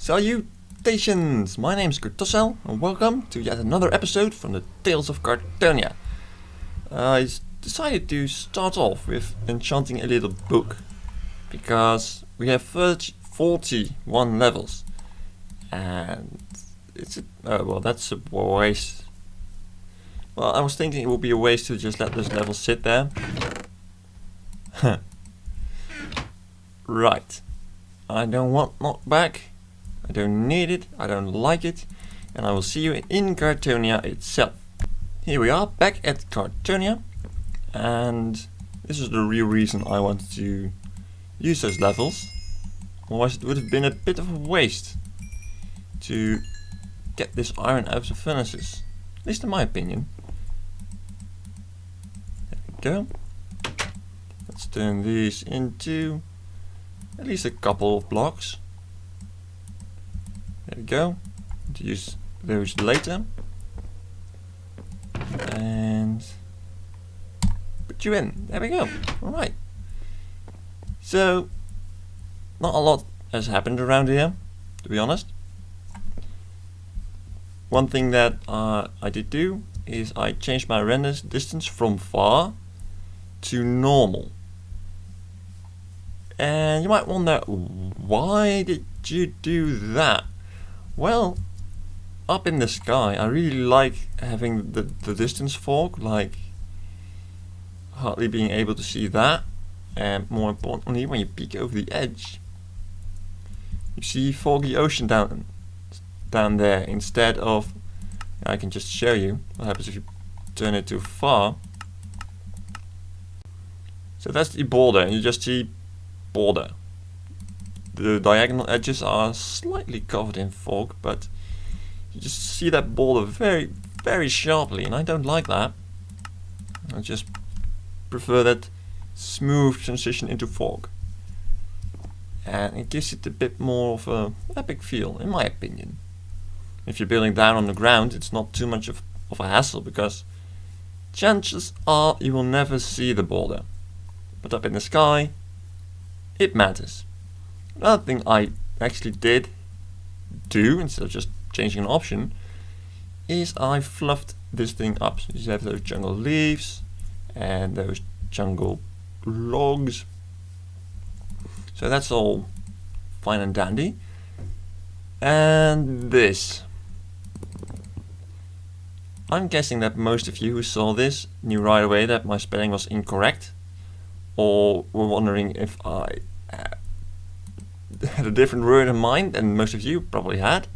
Salutations! My name is Kartosael and welcome to yet another episode from the Tales of Kartonia. I decided to start off with enchanting a little book because we have 41 levels and it's that's a waste. Well, I was thinking it would be a waste to just let this level sit there. Right. I don't want knockback. I don't need it, I don't like it, and I will see you in Kartonia itself. Here we are, back at Kartonia, and this is the real reason I wanted to use those levels. Otherwise it would have been a bit of a waste to get this iron out of the furnaces. At least in my opinion. There we go. Let's turn these into at least a couple of blocks. There we go. To use those later. And put you in. There we go. Alright. So, not a lot has happened around here, to be honest. One thing that I did do is I changed my render distance from far to normal. And you might wonder, why did you do that? Well, up in the sky, I really like having the distance fog, like hardly being able to see that, and more importantly, when you peek over the edge, you see foggy ocean down there instead of. I can just show you what happens if you turn it too far. So that's the border, and you just see border. The diagonal edges are slightly covered in fog, but you just see that border very, very sharply, and I don't like that. I just prefer that smooth transition into fog. And it gives it a bit more of a epic feel, in my opinion. If you're building down on the ground, it's not too much of a hassle, because chances are you will never see the border. But up in the sky, it matters. Another thing I actually did do, instead of just changing an option, is I fluffed this thing up. So you have those jungle leaves and those jungle logs. So that's all fine and dandy. And this. I'm guessing that most of you who saw this knew right away that my spelling was incorrect, or were wondering if I had a different word in mind, and most of you probably had.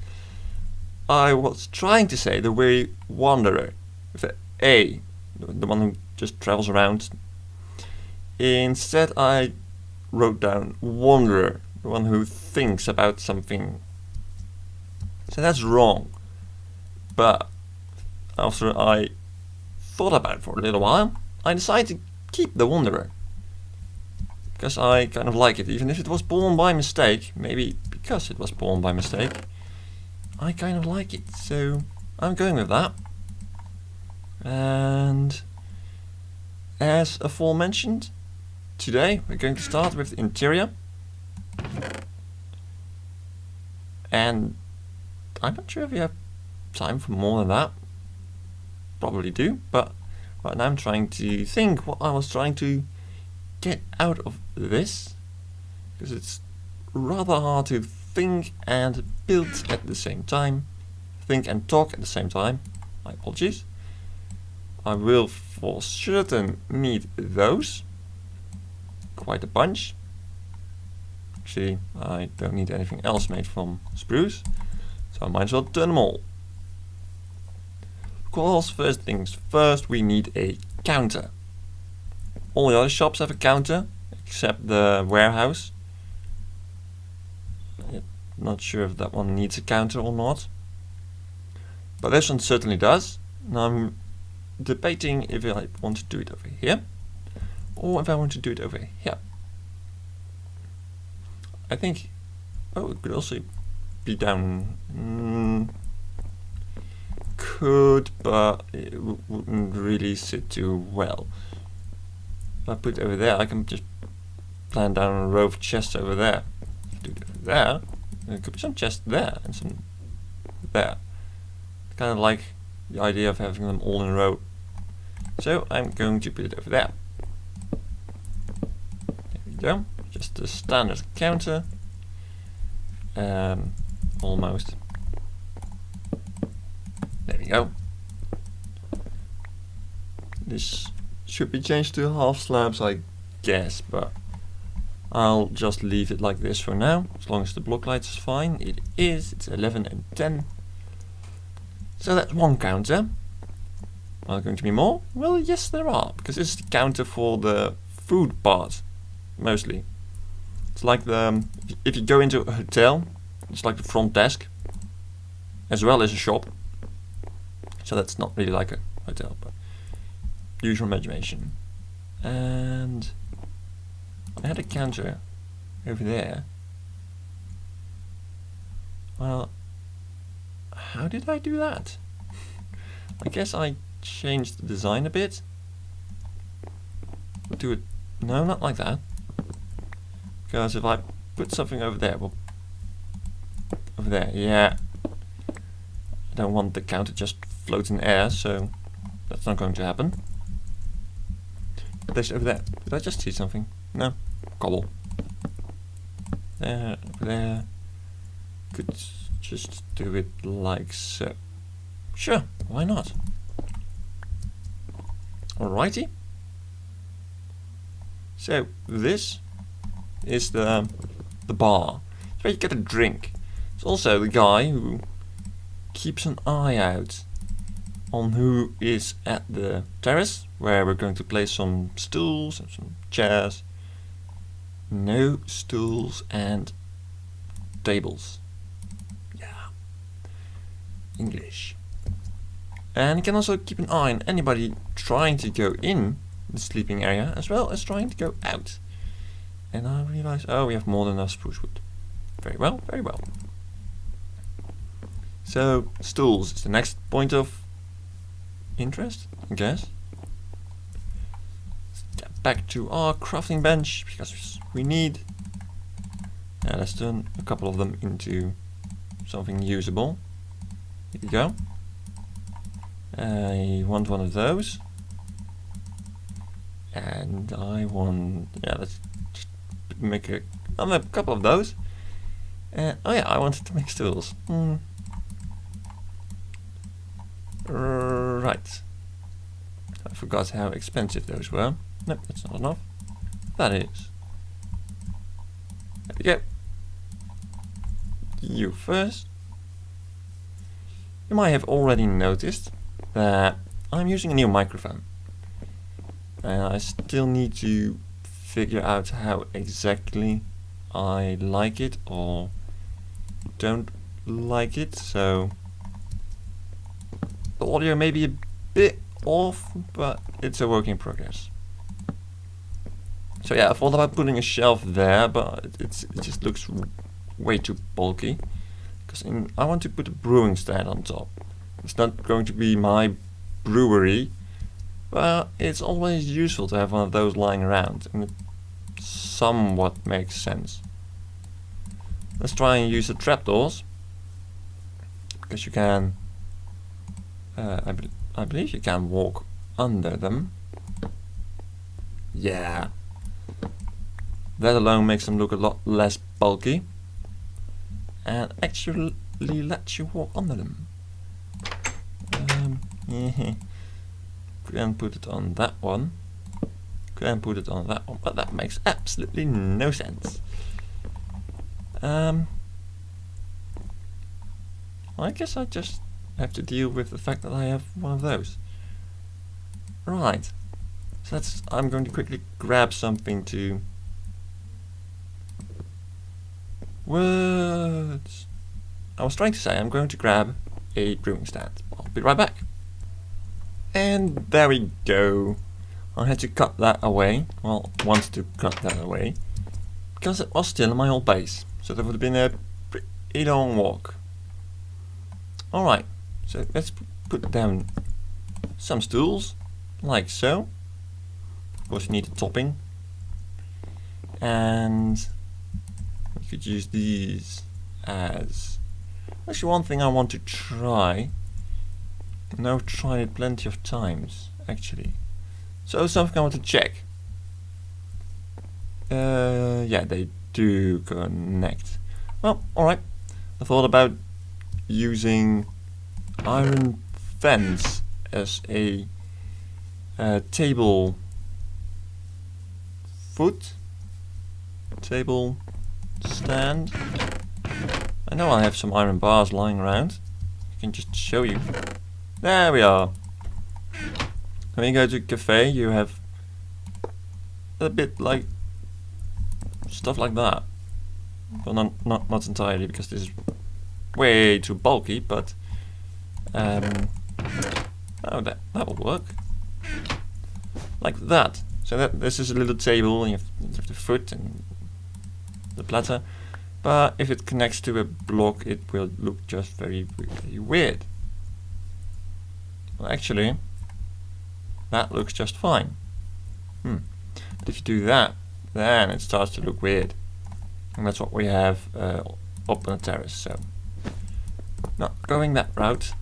I was trying to say the word wanderer with an A, the one who just travels around. Instead I wrote down wanderer, the one who thinks about something. So that's wrong. But after I thought about it for a little while, I decided to keep the wanderer. Because I kind of like it, even if it was born by mistake, maybe because it was born by mistake, I kind of like it, so I'm going with that. And as aforementioned, today we're going to start with the interior. And I'm not sure if we have time for more than that. Probably do, but right now I'm trying to think what I was trying to get out of this, because it's rather hard to think and build at the same time, think and talk at the same time. My apologies. I will for certain need those, quite a bunch. Actually, I don't need anything else made from spruce, so I might as well turn them all. Of course, first things first, we need a counter. All the other shops have a counter, except the warehouse. Not sure if that one needs a counter or not. But this one certainly does. Now I'm debating if I want to do it over here, or if I want to do it over here. I think, oh, it could also be down. Could, but it wouldn't really sit too well. If I put it over there, I can just plan down a row of chests over there. Do it over there, There could be some chests there and some there. Kind of like the idea of having them all in a row. So I'm going to put it over there. There we go. Just a standard counter. Almost. There we go. This should be changed to half slabs, I guess, but I'll just leave it like this for now, as long as the block lights is fine. It is. It's 11 and 10. So that's one counter. Are there going to be more? Well, yes there are, because this is the counter for the food part, mostly. It's like the, if you go into a hotel, it's like the front desk, as well as a shop. So that's not really like a hotel, but use your imagination. And I had a counter over there. Well, how did I do that? I guess I changed the design a bit. We'll do it, no, not like that. Because if I put something over there, well, over there, yeah. I don't want the counter just float in air, so that's not going to happen. Place it over there. Did I just see something? No. Cobble. There, over there. Could just do it like so. Sure, why not? Alrighty. So this is the bar. It's where you get a drink. It's also the guy who keeps an eye out on who is at the terrace, where we're going to place some stools and some chairs. No stools and tables. Yeah. English. And you can also keep an eye on anybody trying to go in the sleeping area, as well as trying to go out. And I realize, oh, we have more than enough spruce wood. Very well, very well. So, stools is the next point of interest, I guess. Let's get back to our crafting bench, because we need... Yeah, let's turn a couple of them into something usable. Here we go. I want one of those. And I want... Yeah, let's just make a couple of those. And, oh yeah, I wanted to make stools. Right. I forgot how expensive those were. Nope, that's not enough. That is. There we go. You first. You might have already noticed that I'm using a new microphone. And I still need to figure out how exactly I like it or don't like it, so the audio may be a bit off, but it's a work in progress. So yeah, I thought about putting a shelf there, but it just looks way too bulky. Because I want to put a brewing stand on top. It's not going to be my brewery, but it's always useful to have one of those lying around, and it somewhat makes sense. Let's try and use the trapdoors, because you can, I believe you can walk under them. Yeah, that alone makes them look a lot less bulky, and actually lets you walk under them. Yeah. Can put it on that one. Can put it on that one, but that makes absolutely no sense. I guess I just have to deal with the fact that I have one of those. Right. So I'm going to quickly grab something to... Words! I was trying to say I'm going to grab a brewing stand. I'll be right back. And there we go. I had to cut that away. Well, wanted to cut that away, because it was still in my old base. So that would have been a pretty long walk. Alright, so let's put down some stools, like so. Of course you need a topping. And we could use these as. Actually, one thing I want to try, and I've tried it plenty of times, actually. So something I want to check. Yeah, they do connect. Well, alright. I thought about using iron fence as a table stand. I know I have some iron bars lying around. I can just show you. There we are. When you go to a cafe, you have a bit like stuff like that. Well, not entirely, because this is way too bulky, but oh, that will work. Like that. So this is a little table, and you have the foot and the platter. But if it connects to a block, it will look just very, very weird. Well, actually, that looks just fine. But if you do that, then it starts to look weird. And that's what we have up on the terrace. So, not going that route.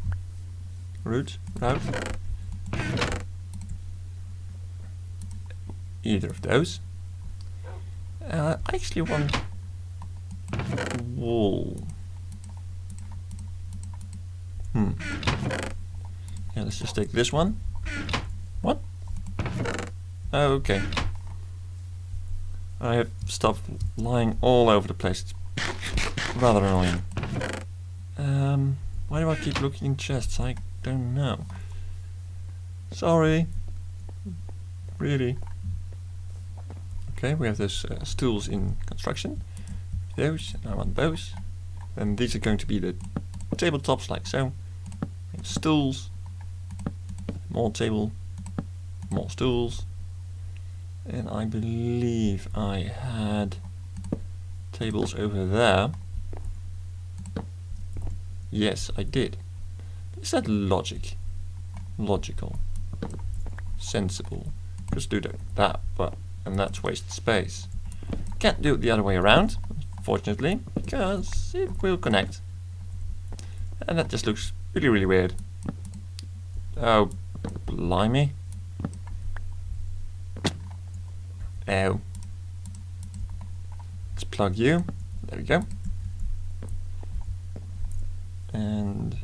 Either of those. I actually want wool. Yeah, let's just take this one. What? Oh, okay. I have stuff lying all over the place. It's rather annoying. Why do I keep looking in chests? I don't know. Sorry. Really. Okay, we have those stools in construction. Those, and I want those. And these are going to be the tabletops, like so. Stools. More table. More stools. And I believe I had tables over there. Yes, I did. Is that logical? Sensible? Just do that, and that's wasted space. Can't do it the other way around, fortunately, because it will connect. And that just looks really, really weird. Oh, blimey. Oh. Let's plug you. There we go. And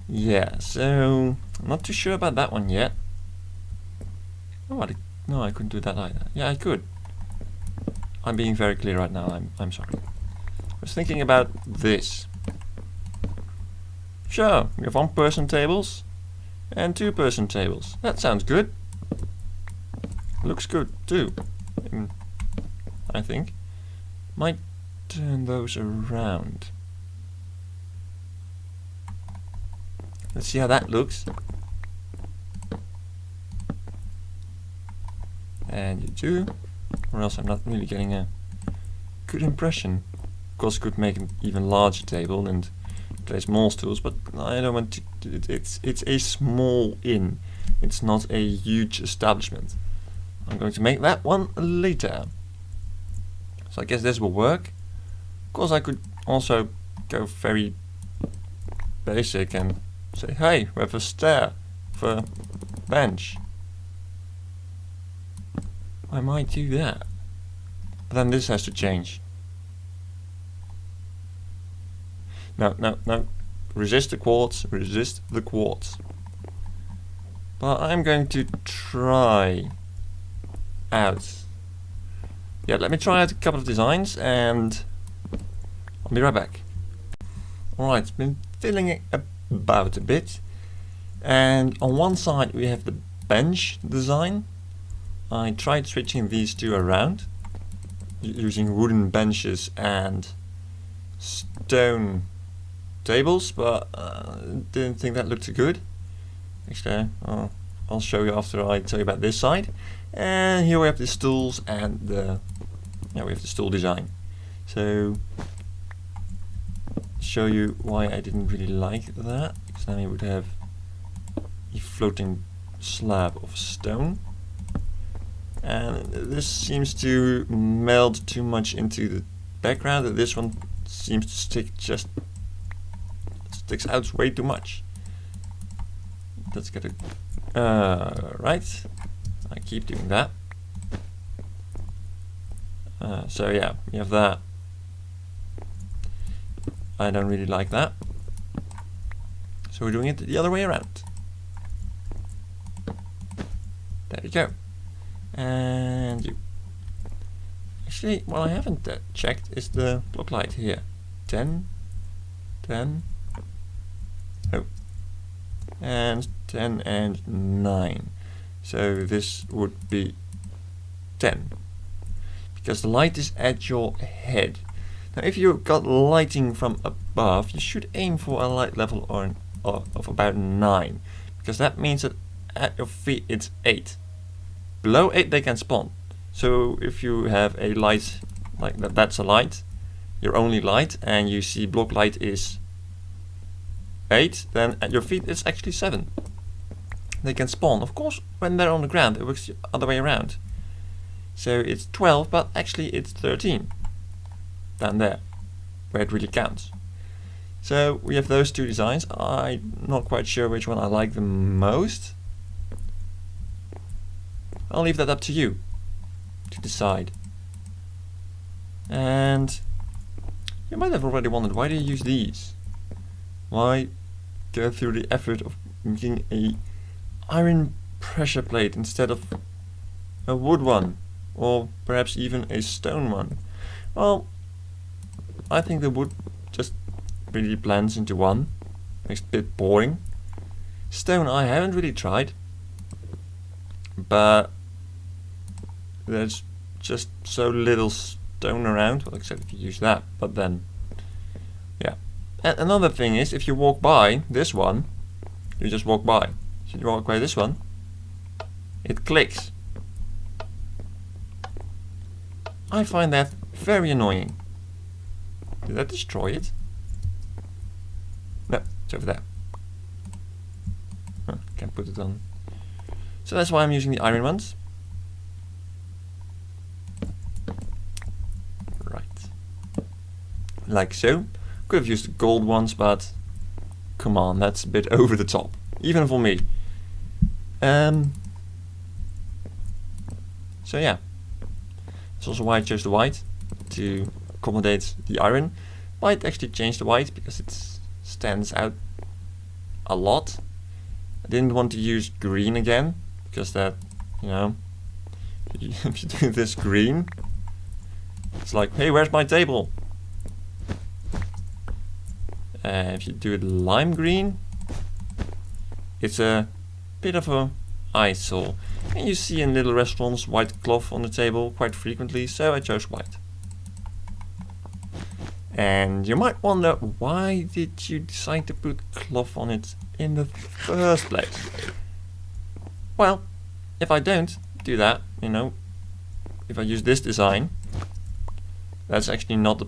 yeah, so I'm not too sure about that one yet. Oh, no, I couldn't do that either. Yeah, I could. I'm being very clear right now. I'm sorry. I was thinking about this. Sure, we have 1-person tables and 2-person tables. That sounds good. Looks good too. I think. Might turn those around. Let's see how that looks. And you do, or else I'm not really getting a good impression. Of course, I could make an even larger table and place more stools, but I don't want to. It's a small inn. It's not a huge establishment. I'm going to make that one later. So I guess this will work. Of course, I could also go very basic and say, hey, we have a stair for a bench. I might do that. But then this has to change. No. Resist the quartz. Resist the quartz. But I'm going to try out. Yeah, let me try out a couple of designs and I'll be right back. Alright, it's been filling it about a bit. And on one side we have the bench design. I tried switching these two around using wooden benches and stone tables, but didn't think that looked too good. Actually, I'll show you after I tell you about this side. And here we have the stools and we have the stool design. So show you why I didn't really like that, because then you would have a floating slab of stone. And this seems to meld too much into the background, and this one seems to sticks out way too much. Let's get a right. I keep doing that. So yeah, we have that. I don't really like that. So we're doing it the other way around. There we go. And you. Actually, what I haven't checked is the block light here. 10, 10, oh, and 10 and 9. So this would be 10. Because the light is at your head. Now if you've got lighting from above, you should aim for a light level of about 9. Because that means that at your feet it's 8. Below 8 they can spawn. So if you have a light like that, that's a light, your only light, and you see block light is 8, then at your feet it's actually 7. They can spawn. Of course, when they're on the ground it works the other way around. So it's 12, but actually it's 13 down there, where it really counts. So we have those two designs. I'm not quite sure which one I like the most. I'll leave that up to you to decide. And you might have already wondered, why do you use these? Why go through the effort of making a iron pressure plate instead of a wood one, or perhaps even a stone one? Well, I think the wood just really blends into one, makes it a bit boring. Stone I haven't really tried, but there's just so little stone around, well, except if you use that, but then, yeah. And another thing is, if you walk by this one, you just walk by. So you walk by this one, it clicks. I find that very annoying. Did that destroy it? No, it's over there. Huh, can't put it on. So that's why I'm using the iron ones. Right. Like so. Could have used the gold ones, but come on, that's a bit over the top. Even for me. So yeah. That's also why I chose the white, to accommodate the iron. Might actually change the white because it stands out a lot. I didn't want to use green again, because that, you know, if you do this green, it's like, hey, where's my table? If you do it lime green, it's a bit of a eyesore. And you see in little restaurants white cloth on the table quite frequently, so I chose white. And you might wonder, why did you decide to put cloth on it in the first place? Well, if I don't do that, you know, if I use this design, that's actually not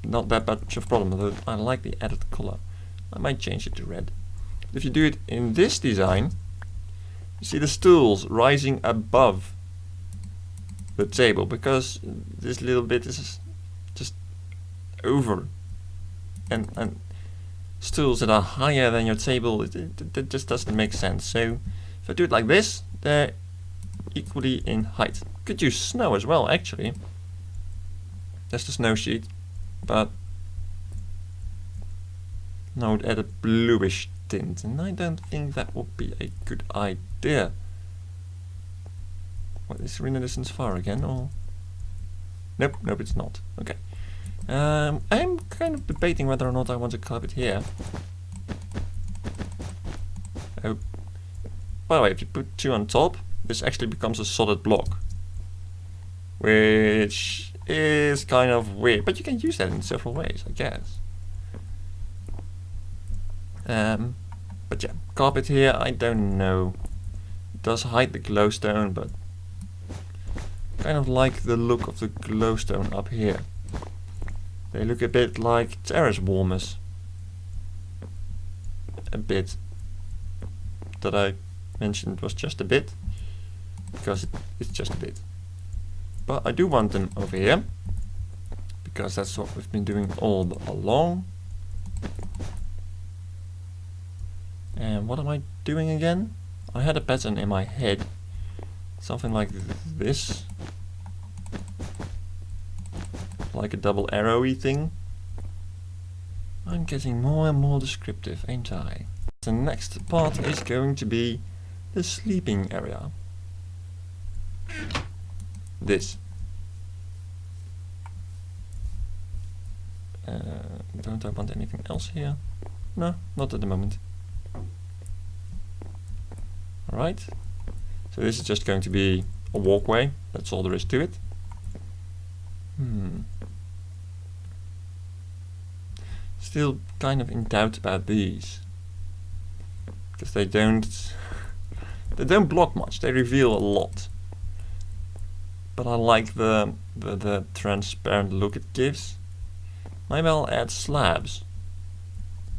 that much of a problem, although I like the added color. I might change it to red. If you do it in this design, you see the stools rising above the table, because this little bit is just over, and stools that are higher than your table, it just doesn't make sense. So if I do it like this, they're equally in height. Could use snow as well, actually. That's the snow sheet, but now it add a bluish tint, and I don't think that would be a good idea. What, is Arena Distance far again, or? Nope, it's not. Okay. I'm kind of debating whether or not I want to carve it here. Oh. By the way, if you put 2 on top, this actually becomes a solid block, which is kind of weird, but you can use that in several ways, I guess. But yeah, carpet here, I don't know. It does hide the glowstone, but kind of like the look of the glowstone up here. They look a bit like terrace warmers. A bit. That I mentioned was just a bit, because it's just a bit. But I do want them over here, because that's what we've been doing all along. And what am I doing again? I had a pattern in my head, something like this, like a double arrowy thing. I'm getting more and more descriptive, ain't I? The next part is going to be the sleeping area. This. Don't I want anything else here? No, not at the moment. Alright. So this is just going to be a walkway. That's all there is to it. Still kind of in doubt about these. Because they don't block much, they reveal a lot. But I like the transparent look it gives. Maybe I'll add slabs,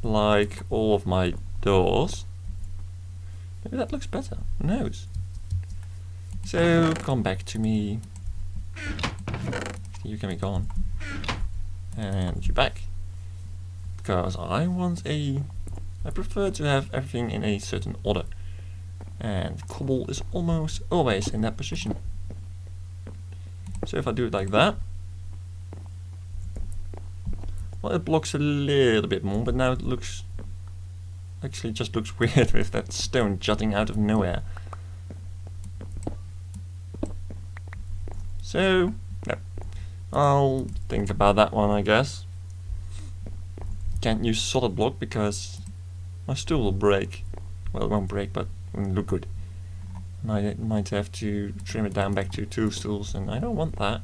like all of my doors. Maybe that looks better, who knows? So come back to me. You can be gone. And you're back. Because I prefer to have everything in a certain order. And cobble is almost always in that position. So if I do it like that, well, it blocks a little bit more, but now it looks, actually just looks weird with that stone jutting out of nowhere. So, no, I'll think about that one, I guess. Can't use solid block because my stool will break. Well, it won't break, but it won't look good. And I might have to trim it down back to 2 stools, and I don't want that.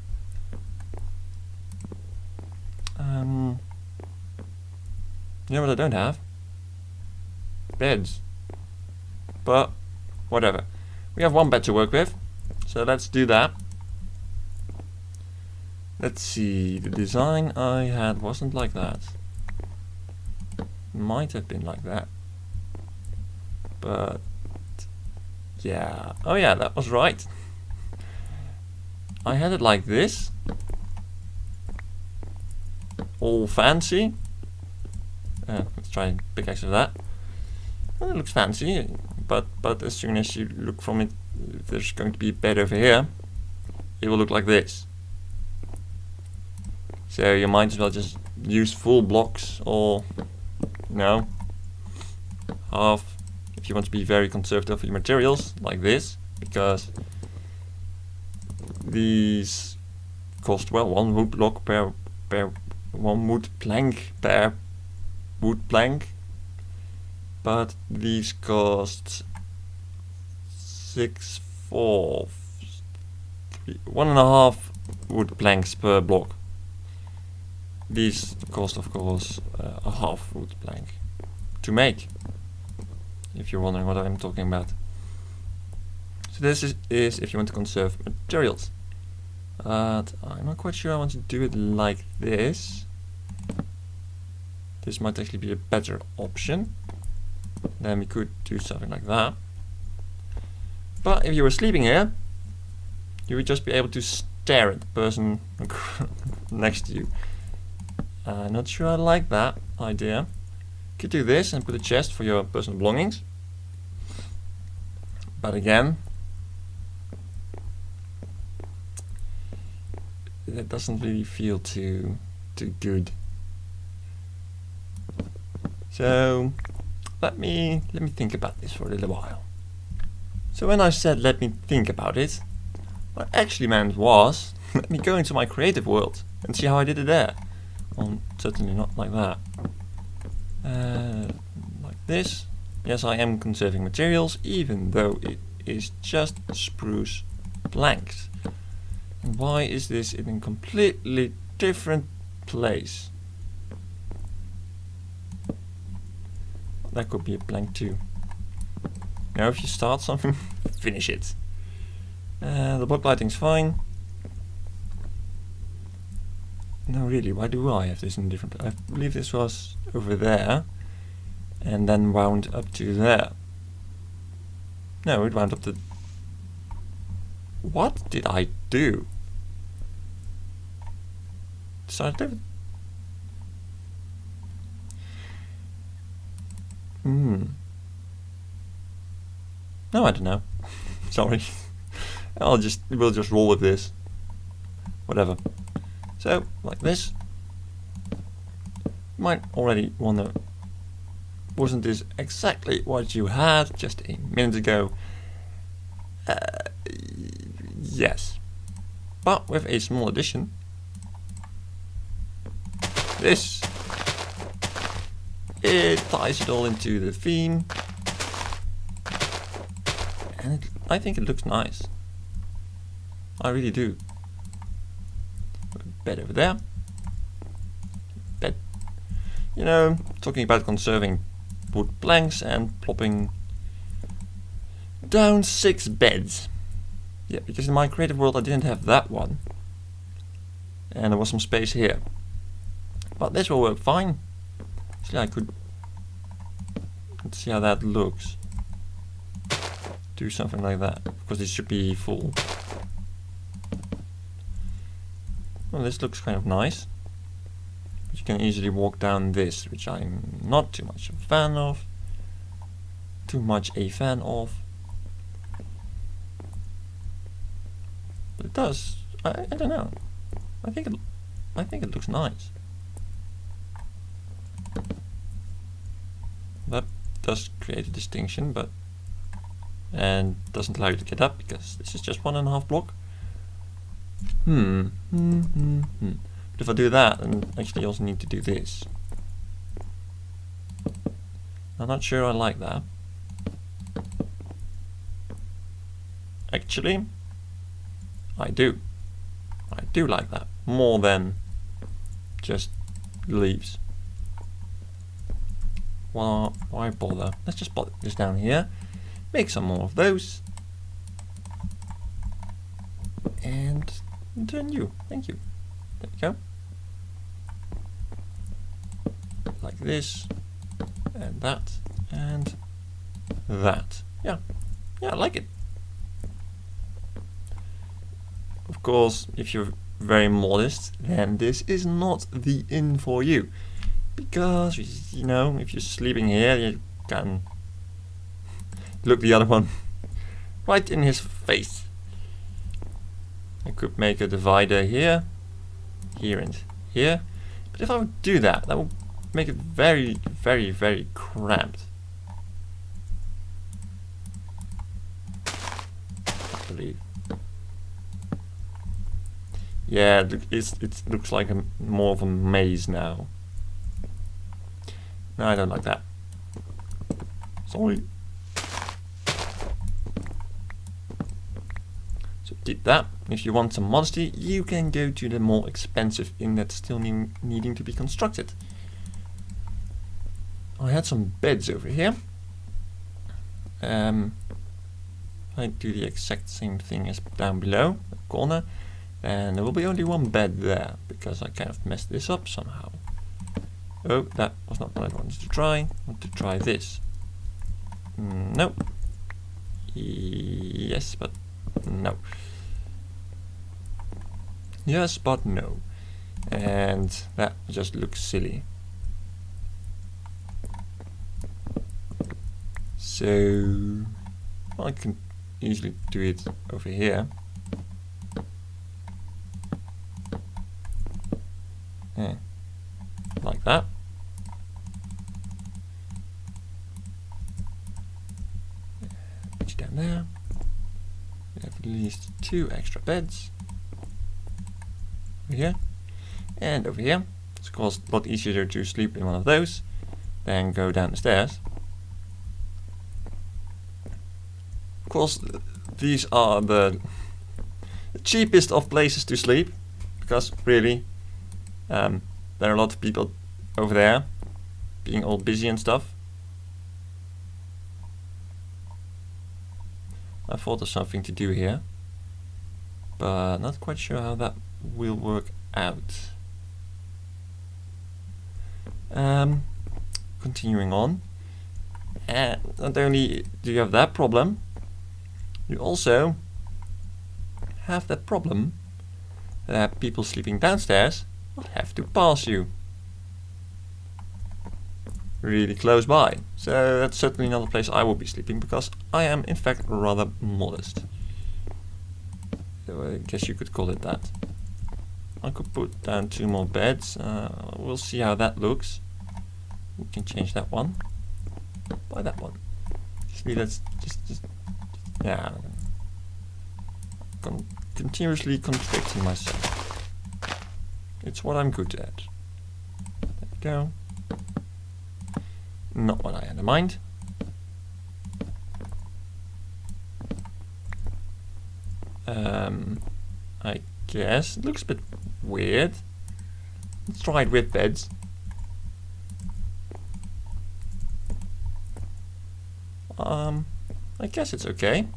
You know what I don't have? Beds. But, whatever. We have 1 bed to work with, so let's do that. Let's see, the design I had wasn't like that. Might have been like that. But, yeah. Oh yeah, that was right. I had it like this. All fancy. Let's try and pickaxe of that. Well, it looks fancy, but as soon as you look from it, if there's going to be a bed over here, it will look like this. So you might as well just use full blocks, or you know, half if you want to be very conservative with your materials, like this, because these cost, well, 1 wood block per 1 wood plank per wood plank, but these cost 1.5 wood planks per block. These cost, of course, a half wood plank to make, if you're wondering what I'm talking about. So this is if you want to conserve materials. But I'm not quite sure I want to do it like this. This might actually be a better option. Then we could do something like that. But if you were sleeping here, you would just be able to stare at the person next to you. Not sure I like that idea. Could do this and put a chest for your personal belongings. But again, that doesn't really feel too good. So let me think about this for a little while. So when I said let me think about it, what I actually meant was let me go into my creative world and see how I did it there. Well, certainly not like that. Like this. Yes, I am conserving materials, even though it is just spruce planks. And why is this in a completely different place? That could be a plank too. Now if you start something, finish it. The block lighting's fine. No, really, why do I have this in a different place? I believe this was over there, and then wound up to there. No, it wound up to... What did I do? Sorry, David. No, I don't know. Sorry. we'll just roll with this. Whatever. So, like this. You might already wonder, wasn't this exactly what you had just a minute ago? Yes. But with a small addition. This. It ties it all into the theme. And I think it looks nice. I really do. Bed over there. Bed. You know, talking about conserving wood planks and plopping down 6 beds. Yeah, because in my creative world I didn't have that one. And there was some space here. But this will work fine. Actually, I could... Let's see how that looks. Do something like that, because this should be full. Well, this looks kind of nice. But you can easily walk down this, which I'm not too much a fan of. But it does. I don't know. I think it looks nice. That does create a distinction, but and doesn't allow you to get up because this is just 1.5 block. But if I do that, then actually I also need to do this. I'm not sure I like that. Actually, I do. I do like that more than just leaves. Well, why bother? Let's just put this down here. Make some more of those. And turn you. Thank you. There we go. Like this. And that. And that. Yeah. Yeah, I like it. Of course, if you're very modest, then this is not the inn for you. Because, you know, if you're sleeping here, you can look the other one right in his face. I could make a divider here, here and here. But if I would do that, that would make it very, very, very cramped. I believe. Yeah, it looks like more of a maze now. No, I don't like that. Sorry. So keep that. If you want some modesty, you can go to the more expensive inn that's still needing to be constructed. I had some beds over here. I do the exact same thing as down below, the corner, and there will be only one bed there because I kind of messed this up somehow. Oh, that was not what I wanted to try. I want to try this. No. Yes, but no. Yes, but no. And that just looks silly. So I can easily do it over here. Yeah. Like that. Put you down there. We have at least 2 extra beds. Over here. And over here. It's of course a lot easier to sleep in one of those than go down the stairs. Of course, these are the cheapest of places to sleep, because really there are a lot of people over there being all busy and stuff. I thought of something to do here, but not quite sure how that will work out. Continuing on, and not only do you have that problem, you also have that problem that people sleeping downstairs I'll have to pass you. Really close by. So that's certainly not a place I will be sleeping, because I am in fact rather modest. So I guess you could call it that. I could put down 2 more beds. We'll see how that looks. We can change that one by that one. See, that's just yeah. Continuously contradicting myself. It's what I'm good at. There we go. Not what I had in mind. I guess it looks a bit weird. Let's try it with beds. I guess it's okay.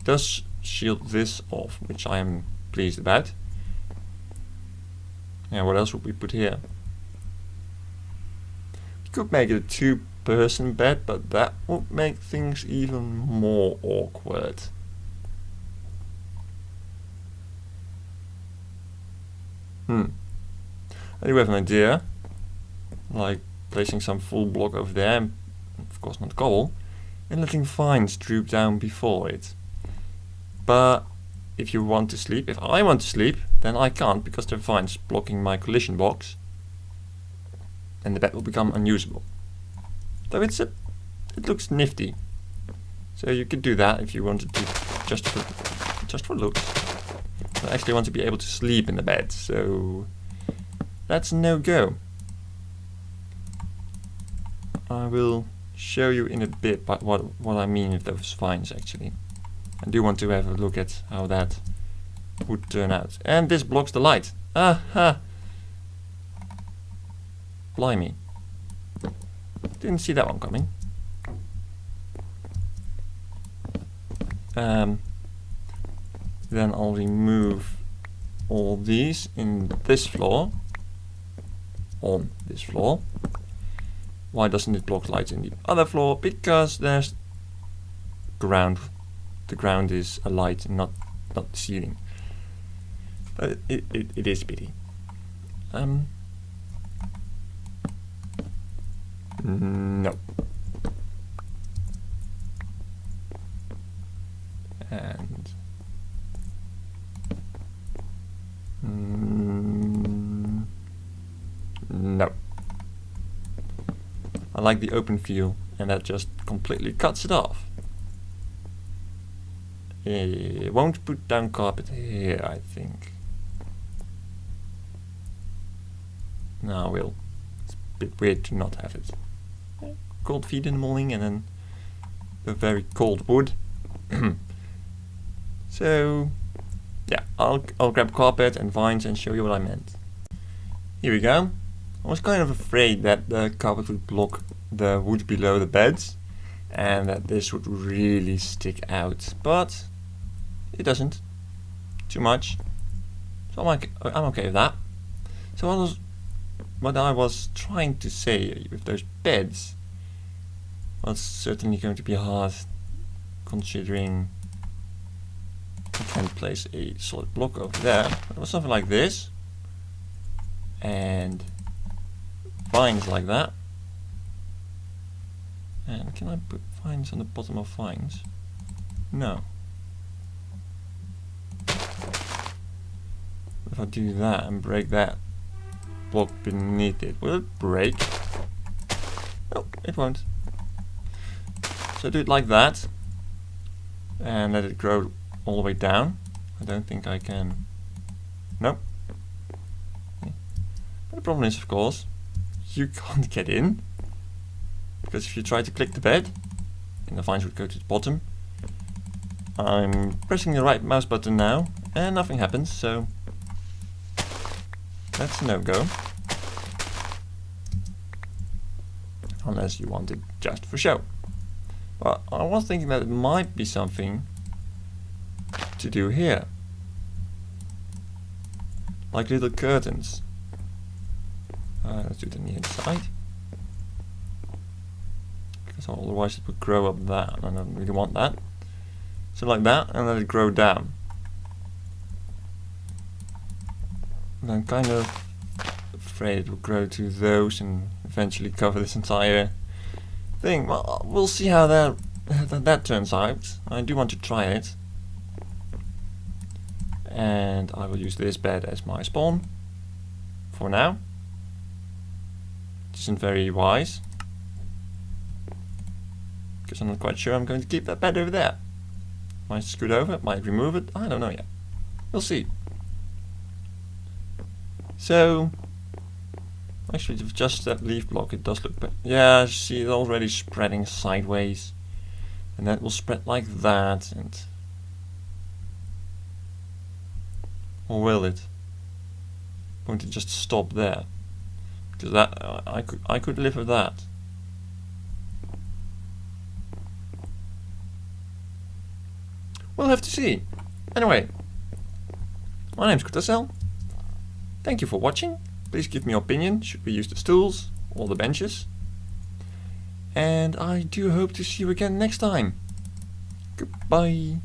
Does shield this off, which I am pleased about. Yeah, what else would we put here? We could make it a 2-person bed, but that would make things even more awkward. I do have an idea, like placing some full block over there, and of course not cobble, and letting vines droop down before it. But if you want to sleep, if I want to sleep, then I can't, because there are vines blocking my collision box, and the bed will become unusable. So it looks nifty. So you could do that if you wanted to, just for looks. I actually want to be able to sleep in the bed, so that's a no-go. I will show you in a bit what I mean with those vines actually. I do want to have a look at how that would turn out. And this blocks the light. Aha! Blimey. Didn't see that one coming. Then I'll remove all these in this floor. On this floor. Why doesn't it block lights in the other floor? Because there's ground. The ground is a light, not the ceiling. But it is pity. No. And no. I like the open feel, and that just completely cuts it off. It won't put down carpet here, I think. No, I will. It's a bit weird to not have it. Cold feet in the morning, and then the very cold wood. So yeah, I'll grab carpet and vines and show you what I meant. Here we go. I was kind of afraid that the carpet would block the wood below the beds and that this would really stick out, but it doesn't. Too much. So I'm okay with that. So what I was trying to say with those beds was certainly going to be hard, considering I can place a solid block over there. It was something like this, and vines like that. And can I put vines on the bottom of vines? No. If I do that and break that block beneath it, will it break? No, it won't. So do it like that, and let it grow all the way down. I don't think I can. Nope. Okay. But the problem is, of course, you can't get in, because if you try to click the bed, and the vines would go to the bottom. I'm pressing the right mouse button now, and nothing happens, so that's a no-go. Unless you want it just for show. But I was thinking that it might be something to do here. Like little curtains. Let's do it on the inside. Because otherwise it would grow up that, and I don't really want that. So like that, and let it grow down. And then kind of afraid it will grow to those and eventually cover this entire thing. Well, we'll see how that turns out. I do want to try it. And I will use this bed as my spawn for now. It isn't very wise, because I'm not quite sure I'm going to keep that bed over there. Might scoot over, might remove it, I don't know yet. We'll see. So, actually with just that leaf block it does look better. Yeah, see, it's already spreading sideways. And that will spread like that, and... Or will it? Won't it just stop there? Because that I could live with that. We'll have to see. Anyway, my name's Kartosael. Thank you for watching. Please give me your opinion. Should we use the stools or the benches? And I do hope to see you again next time. Goodbye.